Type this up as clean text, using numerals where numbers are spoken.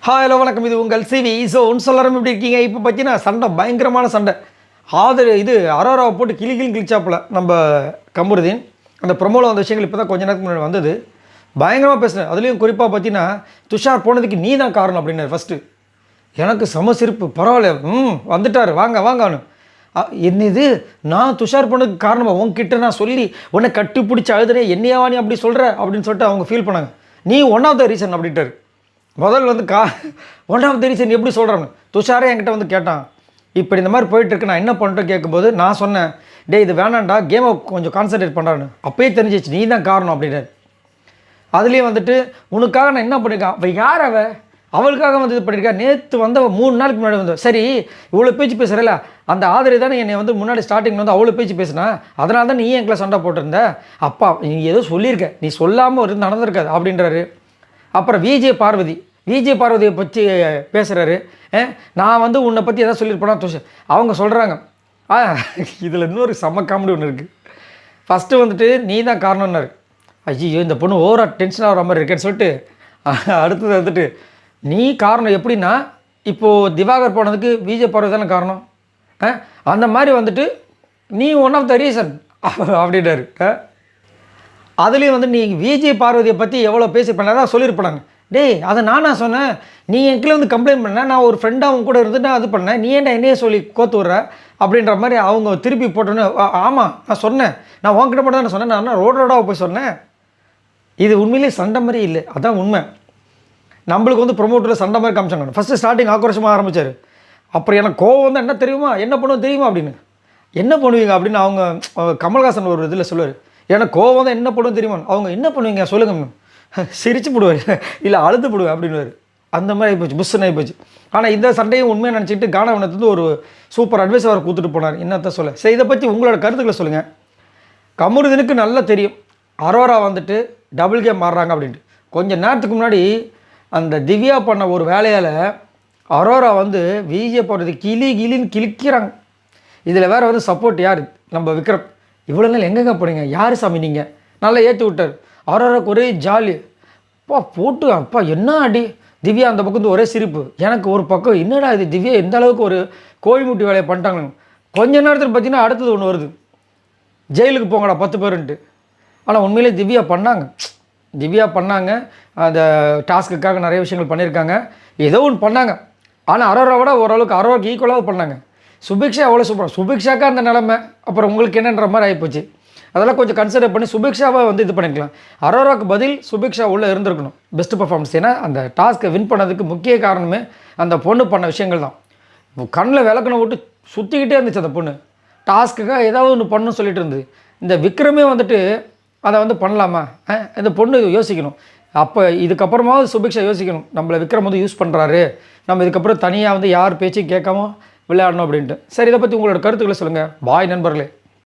Hello வணக்கம். இது உங்கள் சிவி. ஸோ ஒன்று சொல்லணும் எப்படி இருக்கீங்க? இப்போ பார்த்தீங்கன்னா சண்டை, பயங்கரமான சண்டை. அரோராவை போட்டு கிழிச்சாப்புல நம்ம கமருதீன். அந்த ப்ரொமோவில் வந்த விஷயங்கள் இப்போ தான் கொஞ்ச நேரத்துக்கு முன்னாடி வந்தது. பயங்கரமாக பேசுனேன். அதுலேயும் குறிப்பாக பார்த்தீங்கன்னா துஷார் போனதுக்கு நீ தான் காரணம் அப்படின்னாரு ஃபஸ்ட்டு. எனக்கு சிரிப்பு. பரவாயில்ல, வந்துட்டார், வாங்கன்னு. என்னது, நான் துஷார் போனதுக்கு காரணமாக உங்ககிட்ட நான் சொல்லி உன்னை கட்டி பிடிச்சி அழுதுறேன், என்னையாவா நீ அப்படி சொல்கிற அப்படின்னு சொல்லிட்டு அவங்க ஃபீல் பண்ணாங்க. நீ ஒன் ஆஃப் த ரீசன் அப்படின்ட்டார். முதல் வந்து ஒன் ஆஃப் த ரீசன் எப்படி சொல்கிறேன்னு துஷாரே என்கிட்ட வந்து கேட்டான். இப்படி இந்த மாதிரி போயிட்டுருக்கு, நான் என்ன பண்ணுறேன் கேட்கும்போது நான் சொன்னேன், இது வேணாண்டா, கேமை கொஞ்சம் கான்சன்ட்ரேட் பண்ணுறான்னு. அப்பயே தெரிஞ்சிச்சு நீ தான் காரணம் அப்படின்னாரு. அதுலேயும் வந்துட்டு உனக்காக நான் என்ன பண்ணியிருக்கேன், அவள் யார் அவளுக்காக வந்து இது பண்ணியிருக்கா. நேற்று வந்து 3 நாளுக்கு முன்னாடி வந்து சரி இவ்வளோ பேச்சு பேசுகிறல, அந்த ஆதரவு தானே என்னை வந்து முன்னாடி ஸ்டார்டிங்கில் வந்து அவ்வளோ பேச்சு பேசுனா, அதனால தான் நீ எங்களை சண்டை போட்டிருந்த. அப்பா நீ ஏதோ சொல்லியிருக்க, நீ சொல்லாமல் ஒரு நடந்திருக்காது அப்படின்றாரு. அப்புறம் விஜய் பார்வதியை பற்றி பேசுகிறாரு. நான் வந்து உன்னை பற்றி எதாவது சொல்லியிருப்பேனா அவங்க சொல்கிறாங்க. இதில் இன்னொரு செம்ம காமெடி ஒன்று இருக்குது. ஃபஸ்ட்டு வந்துட்டு நீ தான் காரணம்னாரு. ஐயோ இந்த பொண்ணு ஓவராக டென்ஷன் ஆகிற மாதிரி இருக்கேன்னு சொல்லிட்டு அடுத்தது வந்துட்டு நீ காரணம் எப்படின்னா, இப்போது திவாகர் போனதுக்கு விஜய் பார்வதி தானே காரணம். அந்த மாதிரி வந்துட்டு நீ ஒன் ஆஃப் த ரீசன் அப்படின்னாரு. அதுலேயும் வந்து நீ விஜய் பார்வதியை பற்றி எவ்வளோ பேசியிருப்பேன் தான் சொல்லியிருப்பாங்க. அதை நானா சொன்னேன், நீ என்கிட்ட வந்து கம்ப்ளைண்ட் பண்ண, நான் ஒரு ஃப்ரெண்டாக அவங்க கூட இருந்து நான் அது பண்ணேன், நீ ஏன்டா என்னையே சொல்லி கோத்து விட்ற அப்படின்ற மாதிரி அவங்க திருப்பி போட்டோன்னு. ஆமாம் நான் சொன்னேன், நான் உங்ககிட்ட மட்டும் தான் சொன்னேன், நான் ரோடாக போய் சொன்னேன். இது உண்மையிலேயே சண்டை மாதிரி இல்லை, அதான் உண்மை. நம்மளுக்கு வந்து ப்ரொமோட்டரில் சண்டை மாதிரி காமிச்சாங்க. ஃபஸ்ட்டு ஸ்டார்டிங் ஆக்ரோஷமாக ஆரம்பித்தார். அப்புறம் எனக்கு கோவம் வந்து என்ன தெரியுமா, என்ன பண்ணுவோம் தெரியுமா அப்படின்னு. என்ன பண்ணுவீங்க அப்படின்னு அவங்க கமல்ஹாசன் ஒரு இதில் சொல்லுவார். எனக்கு கோவம் தான் என்ன பண்ணுவோம் தெரியுமா, அவங்க என்ன பண்ணுவீங்க சொல்லுங்க, சிரிச்சு போடுவார், இல்லை அழுது போடுவேன் அப்படின்னு. அந்த மாதிரி ஆகிப்போச்சு, புஷ்ஷன் ஆகிப்போச்சு. ஆனால் இந்த சண்டையும் உண்மையாக நினச்சிட்டு கானவனத்து ஒரு சூப்பர் அட்வைஸ் அவர் கொடுத்துட்டு போனார். என்னத்த சொல்ல. சரி, இதை பற்றி உங்களோட கருத்துக்களை சொல்லுங்கள். கமருதீனுக்கு நல்லா தெரியும் அரோரா வந்துட்டு டபுள் கேம் மாறுறாங்க அப்படின்ட்டு. கொஞ்சம் நேரத்துக்கு முன்னாடி அந்த திவ்யா பண்ண ஒரு வேலையால் அரோரா வந்து விஜய் போடுறது கிளின்னு கிழிக்கிறாங்க. இதில் வேறு வந்து சப்போர்ட் யார், நம்ம விக்ரம். இவ்வளோ நாள் எங்கெங்க போனீங்க, யார் சாமி நீங்கள், நல்லா ஏற்றி விட்டார். அரோராக்கு ஒரே ஜாலி. போட்டு அப்பா என்ன அடி. திவ்யா அந்த பக்கம் ஒரே சிரிப்பு. எனக்கு ஒரு பக்கம் என்னடா இது, திவ்யா எந்த அளவுக்கு ஒரு கோழிமுட்டி வேலையை பண்ணிட்டாங்க. கொஞ்ச நேரத்தில் பார்த்தீங்கன்னா அடுத்தது ஒன்று வருது, ஜெயிலுக்கு போங்கடா 10 பேருன்ட்டு. ஆனால் உண்மையிலே திவ்யா பண்ணாங்க. அந்த டாஸ்க்குக்காக நிறைய விஷயங்கள் பண்ணியிருக்காங்க, ஏதோ ஒன்று பண்ணாங்க. ஆனால் அரோராவோட ஓரளவுக்கு அரோராவுக்கு ஈக்குவலாக பண்ணாங்க. சுபிக்ஷா அவ்வளோ சூப்பராக, சுபிக்ஷாக்கா அந்த நிலமை அப்புறம் உங்களுக்கு என்னன்ற மாதிரி ஆகிப்போச்சு. அதெல்லாம் கொஞ்சம் கன்சிடர் பண்ணி சுபிக்ஷாவை வந்து இது பண்ணிக்கலாம். அரோராவுக்கு பதில் சுபிக்ஷா உள்ளே இருந்திருக்கணும், பெஸ்ட் பர்ஃபார்மன்ஸ். ஏன்னா அந்த டாஸ்க்கை வின் பண்ணதுக்கு முக்கிய காரணமே அந்த பொண்ணு பண்ண விஷயங்கள் தான். கண்ணில் விளக்கணும் விட்டு சுற்றிக்கிட்டே இருந்துச்சு அந்த பொண்ணு. டாஸ்க்குக்காக ஏதாவது ஒன்று பண்ணணும்னு சொல்லிட்டு இருந்தது. இந்த விக்ரமே வந்துட்டு அதை வந்து பண்ணலாமா, இந்த பொண்ணு யோசிக்கணும். அப்போ இதுக்கப்புறமாவது சுபிக்ஷா யோசிக்கணும், நம்மளை விக்ரம் வந்து யூஸ் பண்ணுறாரு, நம்ம இதுக்கப்புறம் தனியாக வந்து யார் பேச்சையும் கேட்காம விளையாடணும் அப்படின்ட்டு. சரி, இதை பற்றி உங்களோட கருத்துக்களை சொல்லுங்கள். பாய் நண்பர்களே.